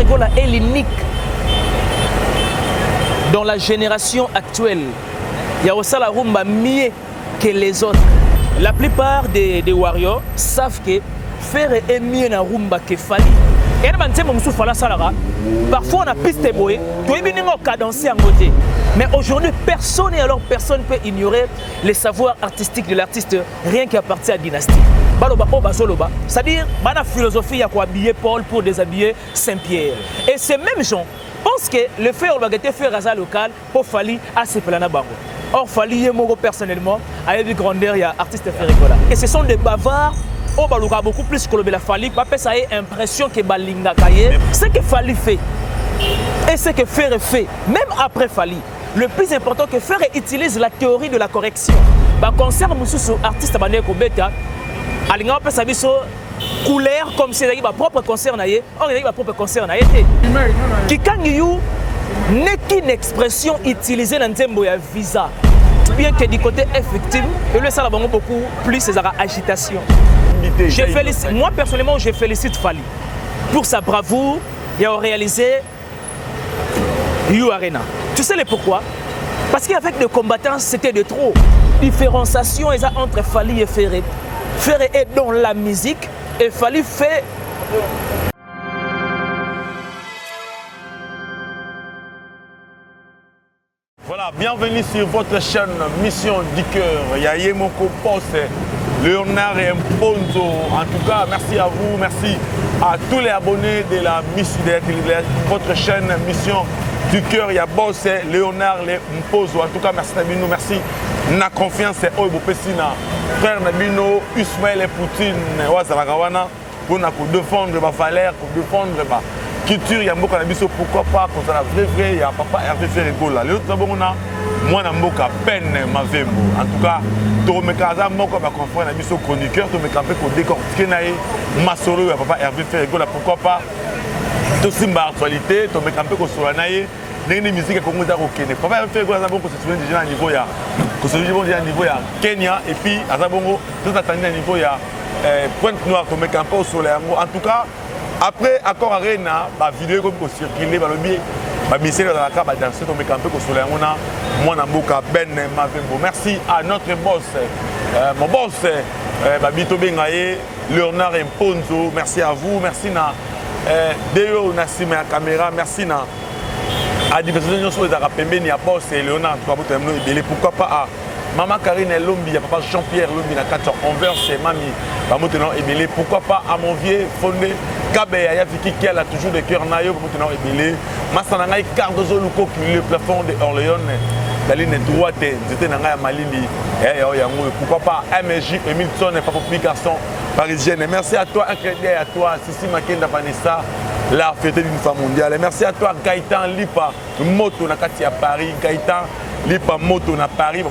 Ferregola est l'unique dans la génération actuelle. Il y a aussi la rumba mieux que les autres. La plupart des warriors savent que Ferre est mieux dans rumba que Fali. Et parfois on a piste boy, tu es venu cadencer en côté. Mais aujourd'hui, personne et alors personne peut ignorer les savoirs artistiques de l'artiste, rien qu'à partir de la dynastie. C'est-à-dire, la philosophie, il y a habiller Paul pour déshabiller Saint-Pierre. Et ces mêmes gens pensent que le fait de faire un local pour Fali à ce plan. Or, Fali, personnellement, a eu grandeur, il y a artiste Ferregola. Et ce sont des bavards. Oh, bah, beaucoup plus que le Fali, ça a l'impression que Balinga Kaye, ce que Fali fait et ce que Ferre fait, même après Fali, le plus important que Ferre utilise la théorie de la correction. Bah, concert Moussou, artiste Abané Kobeta, Alinga peut sa couleur comme si il y a propre concert, or il y a propre concert. Qui quand you n'est qu'une expression utilisée dans le visa, bien que du côté effectif, et le salaire beaucoup plus c'est la agitation. Moi personnellement, je félicite Fali pour sa bravoure et a réalisé You Arena. Tu sais le pourquoi? Parce qu'avec des combattants, c'était de trop. Différenciation entre Fali et Ferre. Ferre est dans la musique et Fali fait. Voilà, bienvenue sur votre chaîne Mission du Cœur. Yaye Moko Poste, Léonard et Mponzo. En tout cas, merci à vous, merci à tous les abonnés de la mission de votre chaîne Mission du Cœur. Il y a Boss, Léonard et Mponzo. En tout cas, merci Nabino, merci. Na confiance, Oibo Pessina, frère Nabino, Ismaël et Poutine, Ouazalagawana, pour défendre ma valeur, pour défendre ma culture. Il y a beaucoup de pourquoi pas, quand ça la vraie, il y a papa Hervé Ferregola. Les autres, moi, je suis peine ma vembo. En tout cas, tu me casas, moi, comme confrère, je suis chroniqueur, tu me campé pour décortiquer ma solo, papa Hervé Ferregola. Pourquoi pas, tout ça, ma actualité, tu me campé pour Solanaï, les musiques comme ça, ok. Papa Hervé Ferregola, c'est souvent déjà à niveau, il y a Kenya, et puis, à Zabongo, tout attendu à niveau, il y a Pointe Noire, tu me campé au soleil. En tout cas, après accord arena, la vidéo comme circuler, le biais, ma mission dans la carte danser, on me campé au soleil. Moi, Namboka Ben Mavembo. Merci à notre boss, mon boss, Babito Bengaye, Léonard et Mponzo. Merci à vous, merci na Deo Nassime à caméra, merci na à diverses gens de la Pembe, ni à boss et Léonard, pourquoi pas à Maman Karine Lombi, papa Jean-Pierre Lombi, na 4 Anvers, c'est Mami, pourquoi pas à mon vieux fondé. Kabe ya Viki qui a toujours des cœurs naïfs pour tenir ébélé. Massanangai Cardozo Luko qui le plafond de Orléans. La ligne droite, j'étais dans la Malili. Pourquoi pas MJ Emilson et Papa Picasso parisienne. Merci à toi, un crédit à toi, Sissi Makenda Vanessa, la fête d'une femme mondiale. Merci à toi, Gaëtan Lipa, moto na Kati à Paris. Gaëtan Lipa, moto na Paris.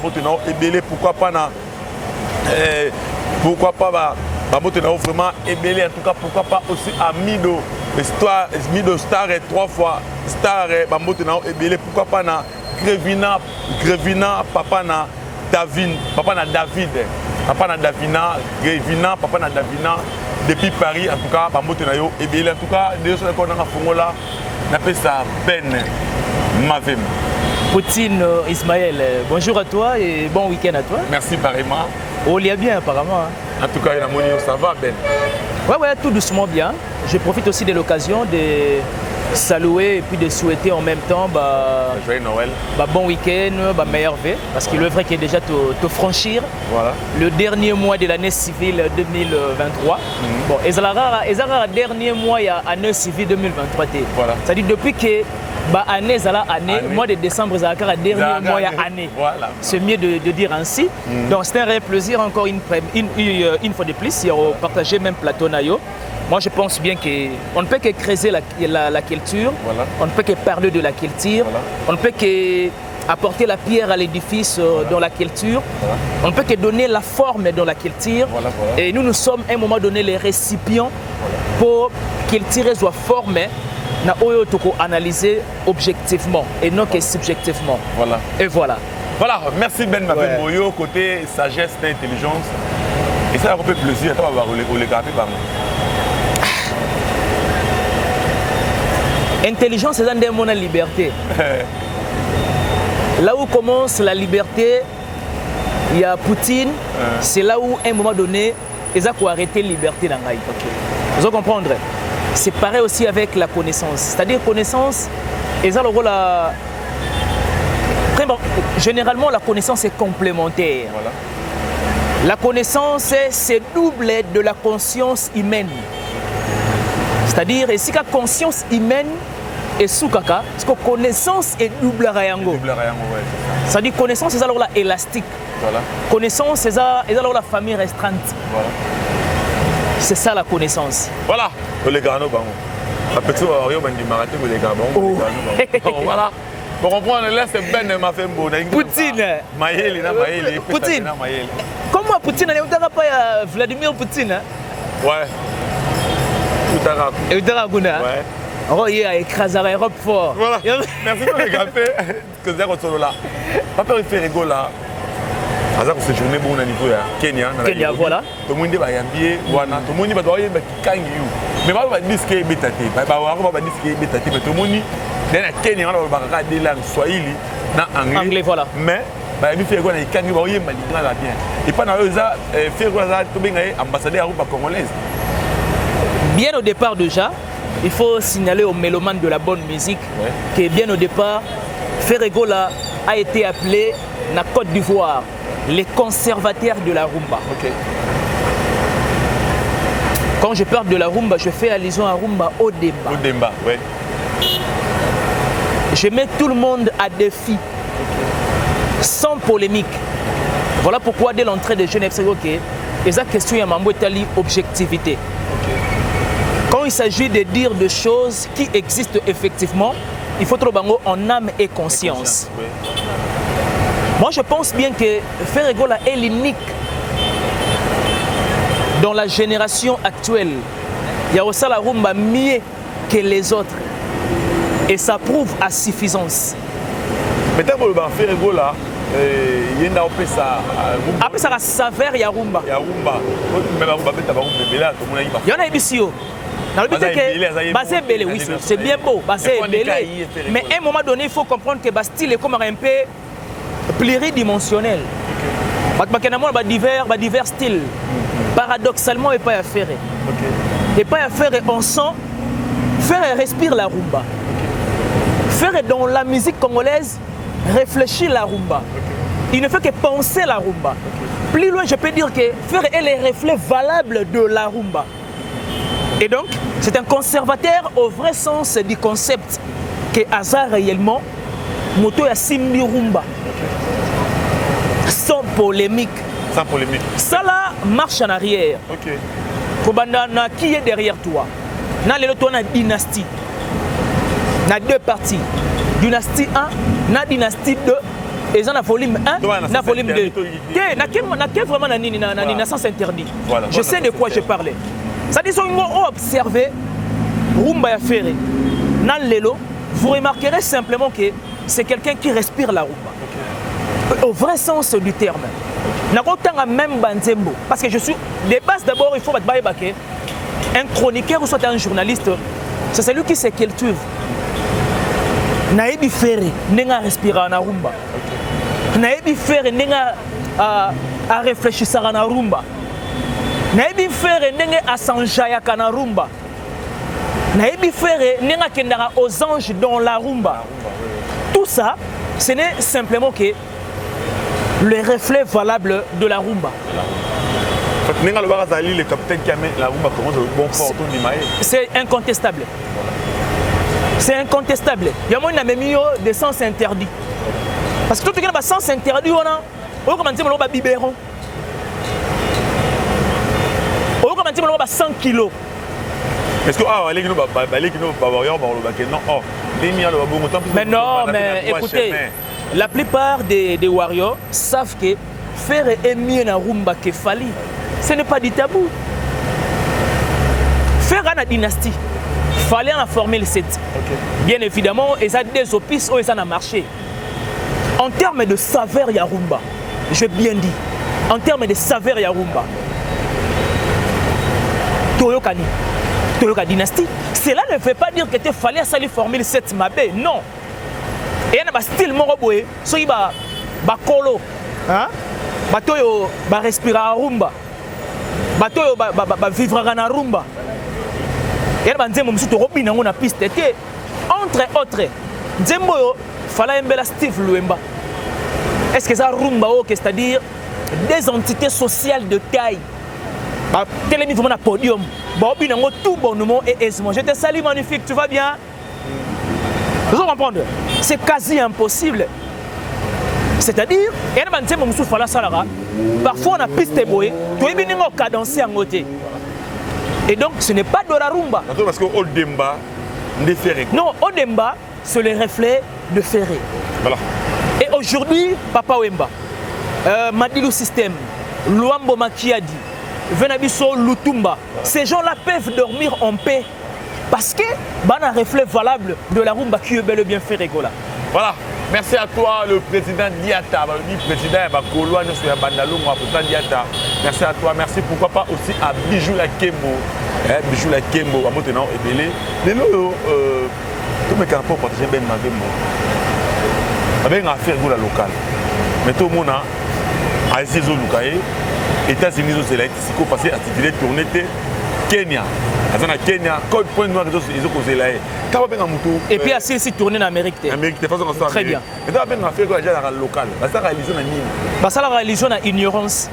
Pourquoi pas na. Pourquoi pas. Vraiment ébélé, en tout cas, pourquoi pas aussi à Mido, Mido Star et 3 fois Star et ébélé, pourquoi pas na Grevina, papa na David, papa na David, papa na Davina, Grevina, papa na Davina, depuis Paris, en tout cas, ébélé, en tout cas, des choses qu'on a à Fongola, on appelle ça Ben Mavem. Poutine Ismaël, bonjour à toi et bon week-end à toi. Merci pareillement. On l'y a bien apparemment. En tout cas, il y a mon ça va, Ben. Ouais, tout doucement bien. Je profite aussi de l'occasion de saluer et puis de souhaiter en même temps joyeux Noël. Bon week-end, meilleur vœu. Parce qu'il est vrai qu'il est déjà te franchir le dernier mois de l'année civile 2023. Bon, et le dernier mois, il y a l'année civile 2023. Voilà. C'est-à-dire depuis que année, mois de décembre, c'est le dernier mois année. Voilà. C'est mieux de dire ainsi. Donc c'est un réel plaisir encore une fois de plus de partager même plateau Nayo. Moi je pense bien qu'on ne peut que creuser la culture, on ne peut que parler de la culture, on ne peut que apporter la pierre à l'édifice dans la culture, on ne peut que donner la forme dans la culture. Et nous sommes à un moment donné les récipients pour que la culture soit formée. Na oyo toko analyser objectivement et non que subjectivement. Voilà. Et voilà. Voilà, merci Ben Mavemboyo, côté sagesse et intelligence. Et ça a un peu plaisir, ça va voir les gars. Intelligence, c'est un démon à liberté. Là où commence la liberté, il y a Poutine, c'est là où, à un moment donné, ils ont arrêté la liberté dans la vie. Vous allez comprendre. C'est pareil aussi avec la connaissance. C'est-à-dire, connaissance, ils ont le rôle à... Généralement, la connaissance est complémentaire. Voilà. La connaissance, c'est double de la conscience humaine. C'est-à-dire, si la conscience humaine est sous kaka, parce que connaissance est double rayango. Double rayango, ouais. C'est-à-dire, connaissance, c'est alors la élastique. Voilà. Connaissance, c'est alors la famille restreinte. Voilà. C'est ça la connaissance. Voilà. Les gars, nous, petit voilà. Pour comprendre, là, c'est Ben m'a fait beau. Poutine. Poutine. Comment Poutine n'est pas Vladimir Poutine? Ouais. Ouais. Oh, il a écrasé l'Europe fort. Voilà. Merci pour les cafés. Que vous avez là. Papa, il fait rigolo là. Aza ko séjourner bon na niveau ya Kenya na Kenya voilà to mundi ba yambie wana to mundi ba doye ba kangi yu mais ba disque betati ba wa ba disque betati mais to mundi na Kenya na ba ka de langue swahili na anglais voilà mais ba mi fait ko na kangi ba yemba na la bien et pas na eza faire ko za to benga ambassadeur ba congolaise. Bien au départ déjà, il faut signaler aux mélomanes de la bonne musique que bien au départ, Ferregola a été appelé na Côte d'Ivoire les conservateurs de la rumba. Okay. Quand je parle de la rumba, je fais allusion à rumba au débat. Au débat, oui. Je mets tout le monde à défi, sans polémique. Voilà pourquoi dès l'entrée des jeunes FC, et ça question il y a une objectivité. Quand il s'agit de dire des choses qui existent effectivement, il faut trop bango en âme et conscience. Oui. Moi, je pense bien que Ferregola est l'unique dans la génération actuelle. Il y a aussi la rumba mieux que les autres. Et ça prouve à suffisance. Mais tu as Ferregola, il y a ça. Après, ça va saveur, il y a rumba. Il y a rumba. Il y en a ici. Oui, c'est bien beau. Mais à un moment donné, il faut comprendre que le style est comme un peu pluridimensionnel. Il y a divers styles. Paradoxalement, il n'y a pas à faire. Il n'y a pas à faire, on sent, faire respire la rumba. Faire dans la musique congolaise, réfléchir la rumba. Il ne fait que penser la rumba. Plus loin, je peux dire que faire est le reflet valable de la rumba. Et donc, c'est un conservateur au vrai sens du concept que hasard réellement, moto ya simbi rumba. Sans polémique. Sans polémique. Ça là marche en arrière. Ok. Kobandana qui est derrière toi? Na lelo toi na dynastie. Na deux parties. Dynastie 1, na dynastie 2. Et ça na volume 1, na volume 2. Na quel vraiment na sens interdit. Voilà. Je sais de quoi je parlais. Ça dit qu'on a observé rumba ya ferré. Na lelo, vous remarquerez simplement que c'est quelqu'un qui respire la rumba. Au vrai sens du terme. Même Banzembo. Parce que je suis. De base d'abord, il faut que un chroniqueur ou soit un journaliste, c'est celui qui se cultive. Naebi Ferré, n'est-ce respirer en rumba. Naebi Ferré, n'est-ce à réfléchir en rumba. Naebi Ferré, n'est-ce à s'enjailler en rumba. Naebi Ferré, n'est-ce à aux anges dans la rumba. Tout ça, ce n'est simplement que le reflet valable de la rumba. Le capitaine qui a mis la rumba comment le bon port c'est incontestable. C'est incontestable. Il y a même des sens interdits. Parce que tout le sens interdit, on a un biberon. On a 100 kilos. Est-ce que mais non, mais écoutez, la plupart des warriors savent que faire est mieux dans rumba que Fali. Ce n'est pas du tabou. Faire une dynastie, Fali en a formé le 7. Bien évidemment, il y a des opices où ça a marché. En termes de saveur Yarumba, je bien dit, en termes de saveur Yarumba, Toyokani. la dynastie. Cela ne veut pas dire que tu fallait ça lui former cette mabé. Non. Et il y a un style moroboé. Ceux qui ba kolo, hein, batoyo ba respirer à rumba, batoyo ba vivre à rumba. Et il y a un nzembo msuto robina ngona piste. Et entre autres, nzembo fallait un bel Steve Luemba. Est-ce que ça rumba c'est-à-dire des entités sociales de taille? Télémis vraiment à podium. Tout bonnement et aisement. Je te salue magnifique, tu vas bien? Vous comprenez? C'est quasi impossible. C'est-à-dire, parfois on a piste boé, tu es venu au cadencé en côté. Et donc ce n'est pas de la rumba. Parce que Odemba ne ferré. Non, Odemba, c'est le reflet de Ferré. Voilà. Et aujourd'hui, Papa Wemba, Madilou System, Luambo Makiadi, Venabiso Lutumba, ces gens-là peuvent dormir en paix parce que c'est un reflet valable de la rumba qui est bel et bien fait Régola. Voilà, merci à toi le président Diata, le président Bakoloa, nous sommes à Bandalou, président Diata. Merci à toi, merci pourquoi pas aussi à Bijou la Kembo. Bijou la Kembo, à maintenant et Belé. Mais nous, tous mes caractères partagés bien ma vie. Avec une affaire locale. Mais tout le monde a essayé de faire États-Unis, c'est là, c'est passé à titrer tourner Kenya. À Kenya, quand point noir, ils ont là. Et puis à ceci tourner en Amérique. Très bien. Et tu as bien fait la locale. Ça la religion à ça la religion à ignorance.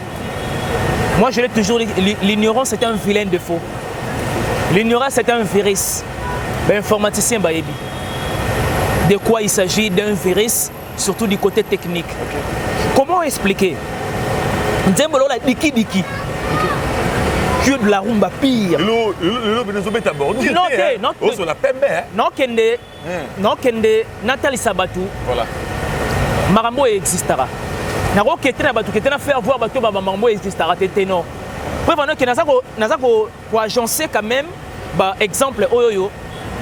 Moi je l'ai toujours dit, l'ignorance est un vilain défaut. L'ignorance c'est un virus. Informaticien Bayebi. De quoi il s'agit d'un virus, surtout du côté technique. Okay. Comment expliquer? Nzembolo la diki diki. Que de la rumba pire. Non, kende Nathalie Sabatou. Voilà. Marambo existera. Naro ketena batu ketena faire voir batu Marambo existera non. Prévenons que nazako pour agencer quand même exemple oyoyo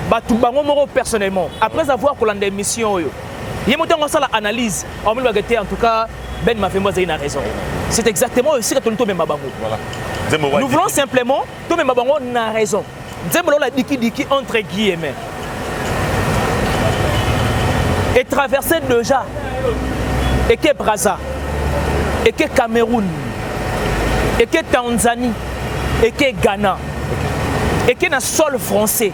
batu bango moro personnellement après avoir commandé mission oyo. Il monté en salle analyse. En tout cas Ben m'a fait moi une raison. C'est exactement aussi que tout même Mabango. Voilà. Nous voulons simplement tout même Mabango n'a raison. Nzembolo la diki entre guillemets. Et traverser déjà et que Brazza et que Cameroun et que Tanzanie et que Ghana et que na sol français.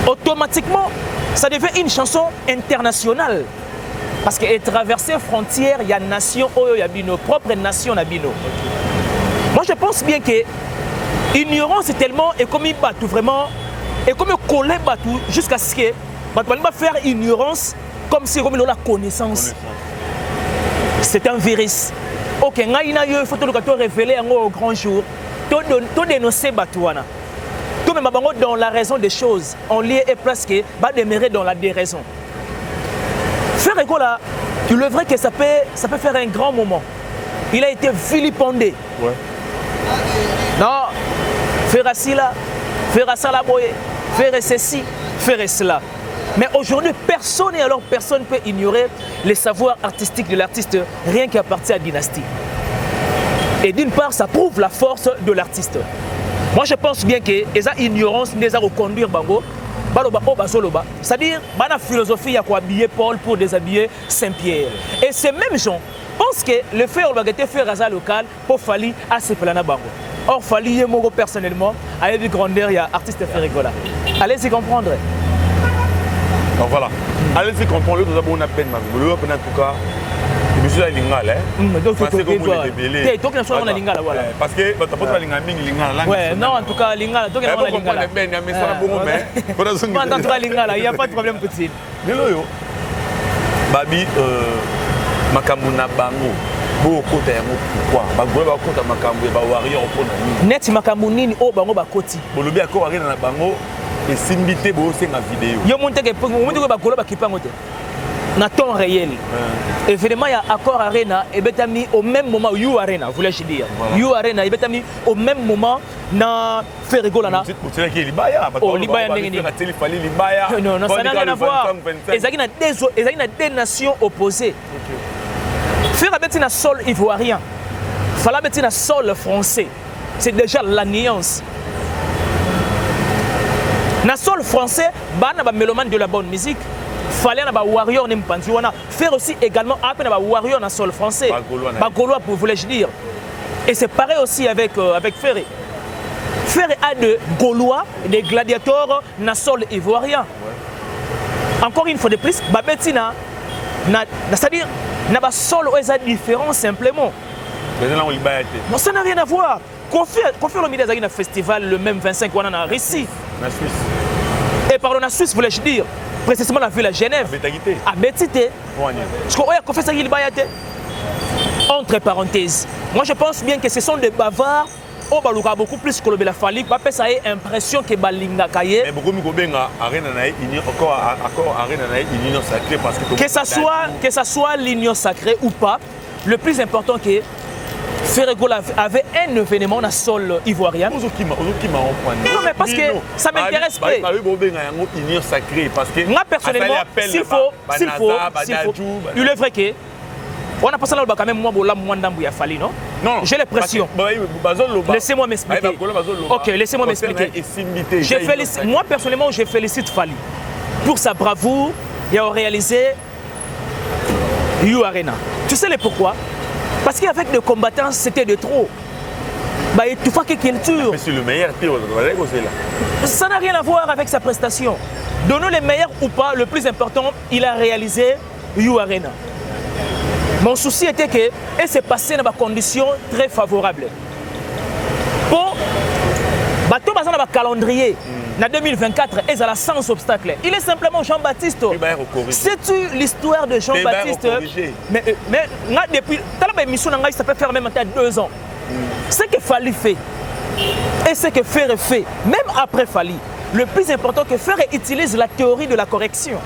Automatiquement ça devient une chanson internationale. Parce que traverser frontières, il y a nation, il y a nos propres nations. Moi je pense bien que l'ignorance est tellement et comme il bat tout vraiment et comme il colle tout jusqu'à ce que on va faire ignorance comme si comme il a la connaissance. C'est un virus. Ok, il faut tout révéler au grand jour. Tout dénoncer Batouana. Tout même dans la raison des choses, on lit et presque va demeurer dans la déraison. Faire Régola, tu le vrai que ça peut faire un grand moment. Il a été vilipendé. Ouais. Non, faire cela, faire ça la boye, faire ceci, faire cela. Mais aujourd'hui, personne et alors personne ne peut ignorer les savoirs artistiques de l'artiste, rien qu'à partir de la dynastie. Et d'une part, ça prouve la force de l'artiste. Moi, je pense bien que cette ignorance nous a reconduire Bango. C'est-à-dire, la philosophie a habiller Paul pour déshabiller Saint-Pierre. Et ces mêmes gens pensent que le fait de faire un local pour Fali à ce plan Bango. Or, Fali, moi personnellement, a eu grandeur, il y a artiste Ferregola. Allez-y comprendre. Donc voilà. Allez-y comprendre, nous avons une peine, en tout cas. Monsieur la lingala, parce que comme on est débélé. Parce que tu pas la lingala. Ouais, non, en tout cas lingala, donc on a lingala. En tout cas lingala, il y a pas de problème petit. Lelo Babi makambu na bango. Bo kota yango pourquoi? Ba goye ba kota makambu ba warrior opona nini. Net makambu nini o bango ba koti. Bolobi akor arena na bango et simbité bo senga vidéo. Yo monte ke ba golo ba kipango te. Na temps réel. Évidemment, il y a Accor Arena et Betami au même moment, You Arena, voulais-je dire. Voilà. You Arena et Betami au même moment, na Ferregola. C'est qui Libaya? Oh, Libaya, non, non, ça n'a rien à voir. Il y a des nations opposées. Faire un sol ivoirien, il fallait un sol français. C'est déjà la nuance. Na sol français, bana ba mélomane de la bonne musique. Fallait na ba warrior nem panziwana. Faire aussi également appel na ba warrior na sol français. Ba Gaulois pour voulais-je dire. Et c'est pareil aussi avec Ferré. Ferré a de Gaulois, des gladiateurs na sol ivoirien. Ouais. Encore une fois de plus, ba betina c'est-à-dire na ba sol est différent simplement. Non, ça n'a rien à voir. Confie le milieu d'un festival le même 25 on en Russie. La Suisse. Et pardon, la Suisse, voulais-je dire, précisément la ville à Genève. À Bétité. Parce qu'on a fait ça, il y a entre parenthèses. Moi, je pense bien que ce sont des bavards. On va beaucoup plus que le Fali. Ça a l'impression que Balinga Kaye. Mais beaucoup de que ça soit l'union sacrée ou pas, le plus important que Ferregola avait un événement dans le sol ivoirien. Non, mais parce que ça m'intéresse pas. Moi, personnellement, s'il faut, il est vrai que on a passé là quand même moi non? Non. J'ai l'impression. Laissez-moi m'expliquer. Ok, laissez-moi m'expliquer. Moi, personnellement, je félicite Fali pour sa bravoure et à réaliser You Arena. Tu sais le pourquoi? Parce qu'avec des combattants, c'était de trop. Tu fais quelle culture. Mais c'est le meilleur. Ça n'a rien à voir avec sa prestation. Donnons les meilleurs ou pas, le plus important, il a réalisé You Arena. Mon souci était que, et c'est passé dans des conditions très favorables. Pour bateau dans le calendrier, en 2024, ils ont sans obstacle. Il est simplement Jean-Baptiste. C'est-tu l'histoire de Jean-Baptiste? Mais depuis, ça peut faire même 2 ans. Ce que Fali fait et ce que Ferré fait, même après Fali, le plus important que Ferré utilise la théorie de la correction.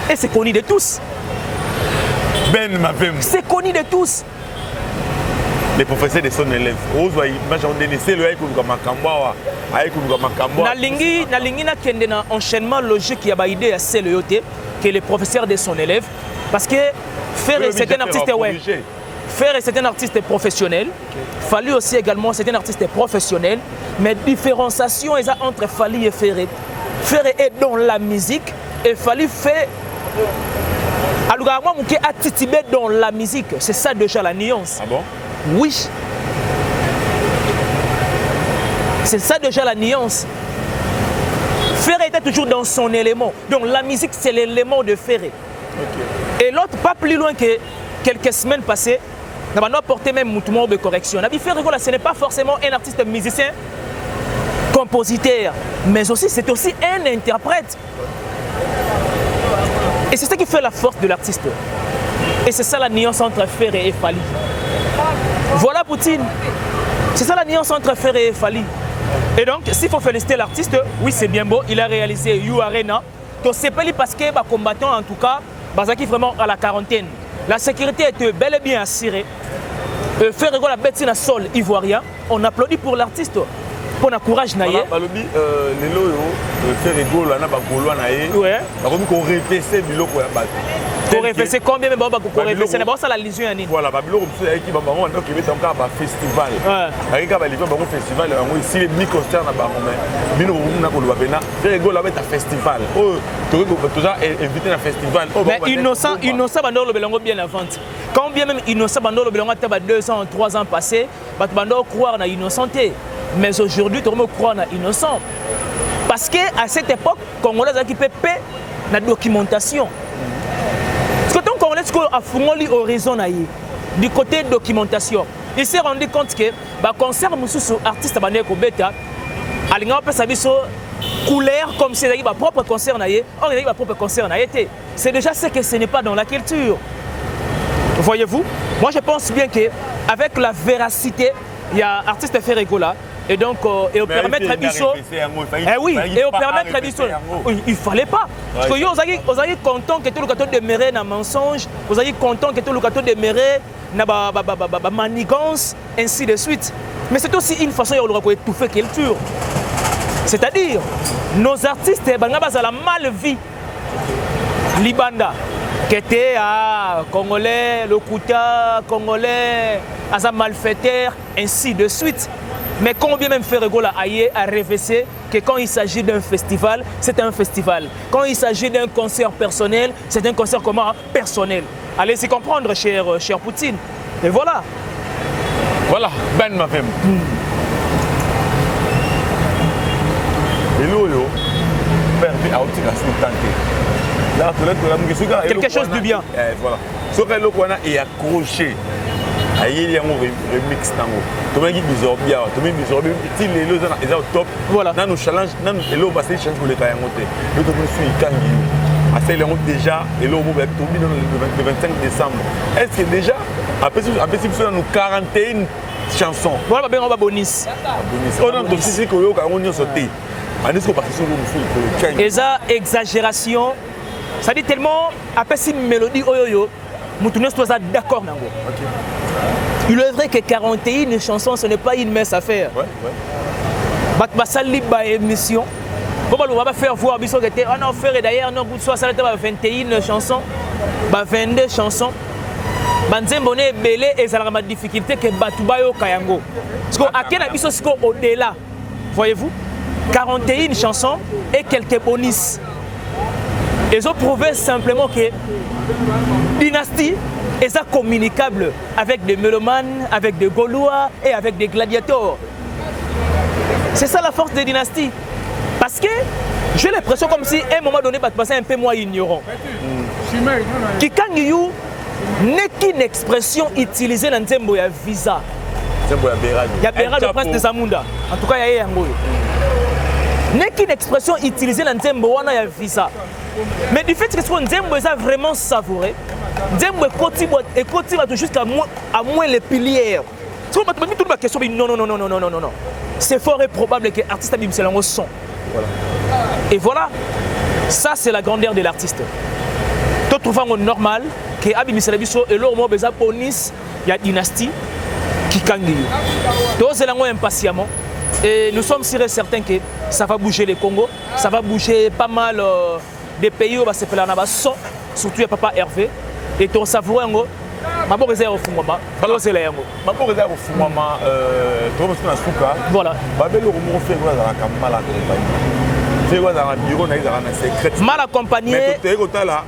Et c'est connu de tous. C'est connu de tous. Les professeurs de son élève. Nalingi na kende na enchaînement logique ya ba idée à CLEOT que les professeurs de son élève parce que Ferré c'est un artiste Ferré c'est un artiste professionnel. Fali aussi également c'est un artiste professionnel mais différenciation entre Fali et Ferré. Ferré est dans la musique et Fali fait alors moi qui a titibé dans la musique, c'est ça déjà la nuance. Ah bon? Oui. C'est ça déjà la nuance. Ferré était toujours dans son élément. Donc la musique, c'est l'élément de Ferré. Okay. Et l'autre, pas plus loin que quelques semaines passées, on a porté même mouvement de correction. On a dit Ferré, ce n'est pas forcément un artiste musicien, compositeur, mais aussi c'est aussi un interprète. Et c'est ça qui fait la force de l'artiste. Et c'est ça la nuance entre Ferré et Fali. Voilà Poutine. C'est ça la nuance entre Ferré et Fali. Et donc, s'il faut féliciter l'artiste, oui, c'est bien beau. Il a réalisé You Arena. Donc, c'est pas parce que les combattants, en tout cas, sont vraiment à la quarantaine. La sécurité était bel et bien assurée. Ferré la bête sur le sol ivoirien. On applaudit pour l'artiste. Pour le courage naïe. Les loyaux, Ferré Gola, na ba Gaulois naïe. Ouais. Bah comme qu'on répète biloko ya bato. Qu'on répète combien même ba qu'on répète c'est d'abord ça la lision yani. Voilà, ba biloko c'est qui ba bango donc il met encore ba festival. Ouais. Avec ba livre ba festival on ici les mi concert na ba mais bino na ko lo ba bena. Ferré Gola ba ta festival. Oh, tu peux toujours inviter na festival. Mais innocent bandolo belongo bien avant. Quand bien même innocent bandolo belongo ta 2 ans, 3 ans passés, ba bandolo croire na innocenté. Mais aujourd'hui, tout le monde croit à innocent. Parce qu'à cette époque, les Congolais ont occupé la documentation. Parce que les Congolais ont fait l'horizon du côté de documentation. Ils se sont rendus compte que le concert de l'artiste il a couleur comme si il avait propre concert. Or, il a propre concert. C'est déjà ce que ce n'est pas dans la culture. Voyez-vous? Moi, je pense bien qu'avec la véracité, il y a l'artiste Ferré Gola. Et donc, et au permettre à Bissot. Oui, et au permettre à Bissot. Il ne fallait pas. Parce que vous avez content que tout le gâteau demeurait dans mensonge, vous avez content que tout le gâteau demeurait dans manigance, ainsi de suite. Mais c'est aussi une façon de étouffer culture. C'est-à-dire, nos artistes, ils ont mal vie. Libanda, qui était Congolais, le Kouta, Congolais, un malfaiteur, ainsi de suite. Mais combien même Ferrego là a révélé que quand il s'agit d'un festival, c'est un festival. Quand il s'agit d'un concert personnel, c'est un concert comment? Personnel. Allez-y comprendre, cher Poutine. Et voilà. Voilà, Ben ma femme. Hello, yo. Perdu à outil la sous-tante. Là, quelque chose de bien. Voilà. Ce que l'on est accroché. Il y a un remix tango. Tu m'as dit bizarre, tu m'as dit bizarre. Si les lots sont au top, voilà. Dans nos challenges, dans les lots passés challenge pour les cailloux. Nous devons suivre Kangi. Assez les ont déjà et l'eau va tomber le 25 décembre. Est-ce que déjà après si nous avons 41 chansons. Voilà, ben on va bonus. On a aussi c'est que on y a sauté. On est sur parce que sur le et ça exagération. Ça dit tellement après si mélodie oyoyo, Moutounes toi d'accord nango. Il est vrai que 41 chansons, ce n'est pas une mince affaire. Ouais. Basali ba émission. Bon, on va faire voir biso que on a fait d'ailleurs non soit ça 21 chansons, 22 chansons. Banzembone belé et ça la difficulté que batubayo kayango. Parce que akena biso siko au-delà. Voyez-vous? 41 chansons et quelques bonus. Ils ont prouvé simplement que Dynastie est communicable avec des mélomanes, avec des Gaulois et avec des gladiateurs. C'est ça la force de Dynastie. Parce que j'ai l'impression comme si à un moment donné, va passer un peu moins ignorant. Qui quand il n'est qu'une expression utilisée dans le ya visa. Il y a Béra le prince de Zamunda. En tout cas, il y a Yango. N'est qu'une expression utilisée dans le ya visa. Mais du fait que ce Nzembo est vraiment savouré, Nzembo est continue jusqu'à moins les piliers. Si on me toute ma question, non. C'est fort et probable que l'artiste a mis le son. Voilà. Et voilà, ça c'est la grandeur de l'artiste. Tout trouvant normal que Abi Selebiso et l'homme a bonus, il y a Dynastie qui kangi. Tous c'est impatiemment. Et nous sommes sûrs et certains que ça va bouger le Congo, ça va bouger pas mal. Des pays où on va se faire un son, surtout le papa Hervé, et ton savoureux, ma bonne réserve au Fumama, c'est là. Ma bonne réserve au Fumama, tu vas me souka. Voilà. Babel au moment fait quoi dans la mal accompagné. Fait quoi dans le bureau, dans la secret. Mal accompagné. Mais tu es au là,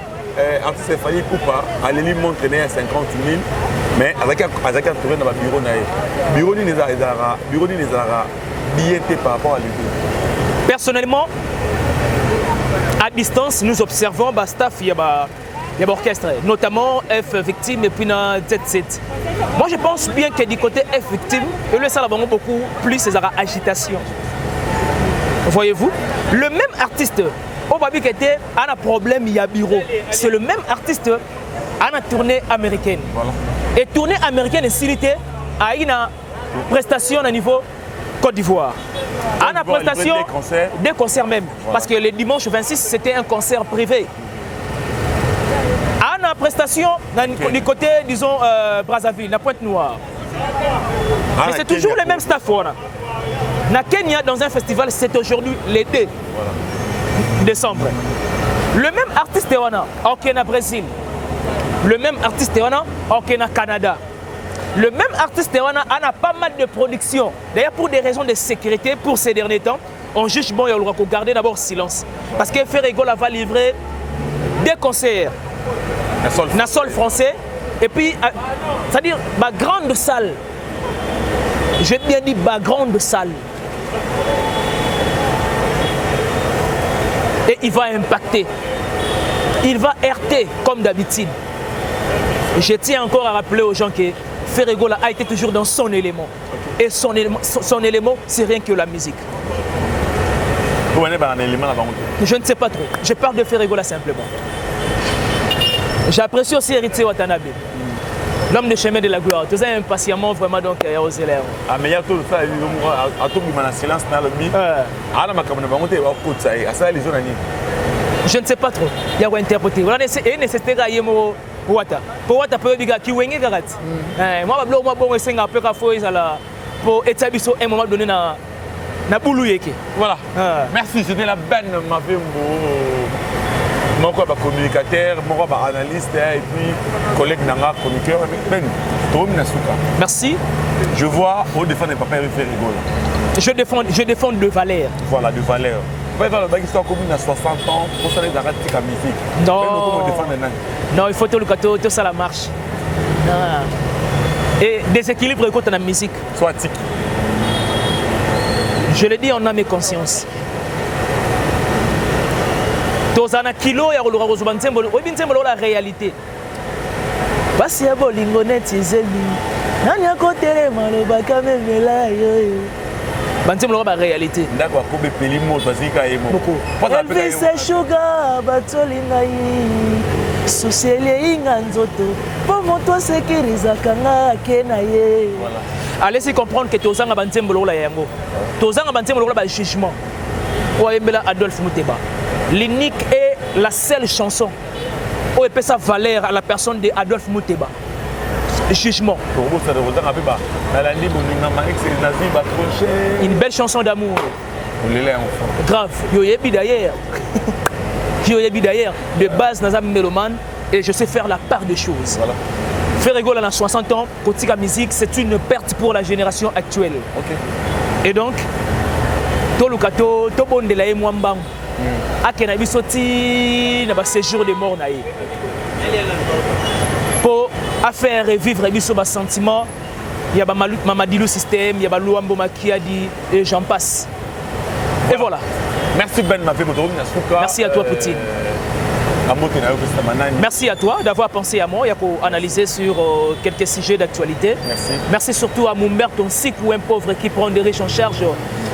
artiste Fali Poupa, allez lui montrer à 50 000, mais avec un tourné dans le bureau, bureau ni les ara, billet par rapport à lui. Personnellement, à distance, nous observons le staff, il y a l'orchestre, notamment F Victime et puis dans Z7. Moi, je pense bien que du côté F Victime, le salle a beaucoup plus ces agitation. Voyez-vous, le même artiste, au Babi qui était à un problème, il y a bureau. C'est le même artiste à une tournée américaine. Voilà. Et tournée américaine, s'il était à une prestation à niveau Côte d'Ivoire. À la prestation, des concerts même. Voilà. Parce que le dimanche 26, c'était un concert privé. À la prestation, du côté, disons, Brazzaville, la Pointe-Noire. Mais c'est toujours le même staff. Na Kenya, dans un festival, c'est aujourd'hui l'été, décembre. Le même artiste est au Kenya, Brésil. Le même artiste est au Kenya, Canada. Le même artiste a pas mal de production. D'ailleurs, pour des raisons de sécurité, pour ces derniers temps, on juge bon, il aura garder d'abord silence. Parce que Ferrego va livrer des concerts dans le sol français. Et puis, c'est-à-dire, ma grande salle. J'ai bien dit, ma grande salle. Et il va impacter. Il va heurter comme d'habitude. Je tiens encore à rappeler aux gens que Ferrego a été toujours dans son élément. Okay. Et son élément, c'est rien que la musique. Je ne sais pas trop. Je parle de Ferrego simplement. J'apprécie aussi Héritier Watanabe. L'homme de chemin de la gloire. Tout ça impatiemment vraiment donc aux élèves. Ah mais il y a tout ça, il y a tout le silence dans le mi. Je ne sais pas trop. Il y a quoi interpréter. Voilà, et nécessité d'ailleurs Wata. Pour Wata peut dire qui wenge garat. Moi moi bon essayer un peu à fois pour établir un moment donné na boulou yeke. Voilà. Merci, c'était la benne ma femme. Mon communicateur, mon analyste et puis collègue Nanga, chroniqueur. Ben, merci. Je vois au défendre papa et faire rigoler. Je défends de valeurs. Voilà, de valeurs. Pas dans le bac histoire commune à 60 ans pour ça les arrêter la musique. Non, il faut tout le gâteau, tout ça la marche. Et déséquilibre quand on a musique. Soit tic. Je le dis en âme et conscience. Tozana kilo ya kolora kozuba ntsembolo oyebi ntsembolo la réalité basi ya bolingo neti ezeli nani akotelema lobaka memela yo bantsembolo ba réalité ndako akobe peli moto azika yemo Elvis Sugar batolinga yi susele inga nzoto po moto asekirizaka nga akena ye allez-y comprendre que tozanga bantsembolo la yango tozanga bantsembolo ba jugement oyembela Adolphe Muteba. L'unique et la seule chanson où il peut sa valeur à la personne de Adolphe Muteba. Jugement. Une belle chanson d'amour. Grave. Yoyebi d'ailleurs. Yoyebi d'ailleurs. De base, Nazam mélomane et je sais faire la part des choses. Voilà. Faire rigoler à 60 ans, Kotika musique, c'est une perte pour la génération actuelle. Okay. Et donc, Tolukato, Tobon de la Mwambang. Akena bisoti na ba séjour de mort na ye pour faire revivre biso ba sentiment il y a ba Mamadilou système il y a ba Luambo Makiadi et j'en passe et voilà. Merci Ben Mavembo. Merci à toi Poutine. Merci à toi d'avoir pensé à moi et à analyser sur quelques sujets d'actualité. Merci surtout à Mumbert, ton ou un pauvre qui prend des riches en charge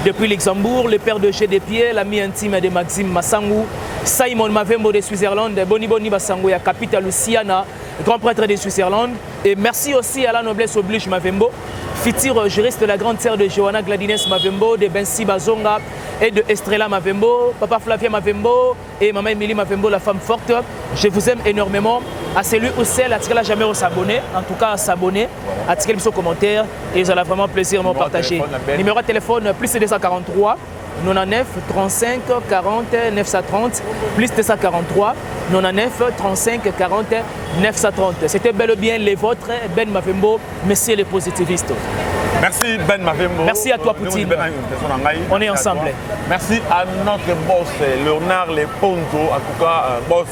depuis Luxembourg, le père de G des Pieds, l'ami intime de Maxime Massangou, Simon Mavembo de Switzerland, Boni Boni Bassangou, capitale Luciana, grand prêtre de Switzerland. Et merci aussi à la noblesse oblige Mavembo, futur juriste de la grande sœur de Johanna Gladines Mavembo, de Bensi Bazonga et de Estrella Mavembo, papa Flavia Mavembo et maman Emilie Mavembo, la femme forte. Je vous aime énormément. À celui ou celle à qui n'a jamais s'abonner, en tout cas à s'abonner, à tirer vos commentaires et ils auront vraiment plaisir de me partager. Numéro de téléphone plus 243 99 35 40 930 plus 243 99 35 40 930. C'était bel et bien les vôtres, Ben Mavembo, messieurs les positivistes. Merci Ben Mavembo. Merci à toi Poutine. On est ensemble. Merci à notre boss Léonard Leponto, en tout cas boss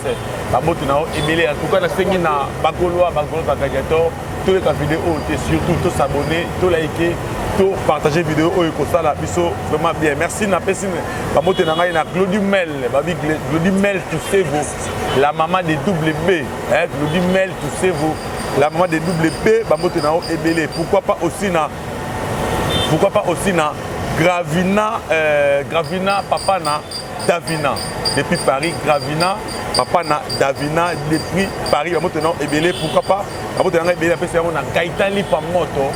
Babotinao Emile, en tout cas na na Bagoloa Kagadiator, tous les vidéos surtout tous s'abonner, tous liker, tous partager vidéo au ça biso vraiment bien. Merci na pesine Babotinanga na Glody Mel, Babi Glody Mel tu sais vous, la maman des double B, Glody Mel tu sais vous, la maman des double B, Babotinao Emile. Pourquoi pas aussi na Gravina Papa na Davina depuis Paris, Gravina Papa na Davina depuis Paris, maintenant Ebele, pourquoi pas Ebele na Gaitali Pamoto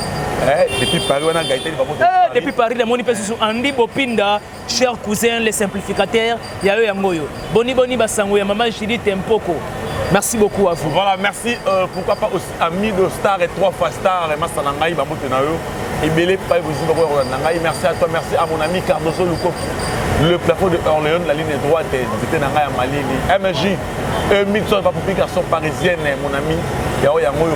depuis Paris, on a Gaitali Pamoto depuis Paris, la moni pesi sur Andy Bopinda, cher cousin, les simplificateurs, il y a eu un moyo. Boni Boni Basango, maman Judith Tempoko. Merci beaucoup à vous. Voilà, merci. Pourquoi pas aussi ami de Star et 3 fois Star et Massanangaï Bamotenayo. Ebele pas vous merci à toi, merci à mon ami Cardoso Luko. Le plafond de Orléans, la ligne droite, c'était Nangaï à Malini. MJ, Mitson va pour garçon parisienne, mon ami.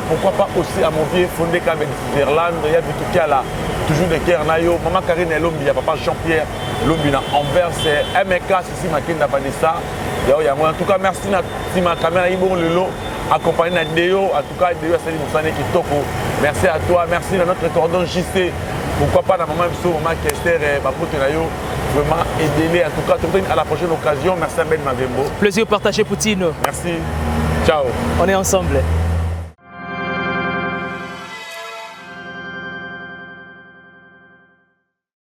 Pourquoi pas aussi à mon vieux fondé avec Irlande, il y a du là, toujours des Kernayo, maman Karine Lombi, papa Jean-Pierre Lombi Anvers, MK, Sissi Makinda Vanessa. En tout cas, merci à ma caméra, accompagné de Déo, en tout cas, Déo Sali Moussane Kitoko. Merci à toi, merci à notre cordon JC. Pourquoi pas, dans maman Mso, maman Kester, Bapotenayo, vraiment aider. En tout cas, à la prochaine occasion. Merci à Ben Mavembo. Plaisir de partager, Poutine. Merci. Ciao. On est ensemble.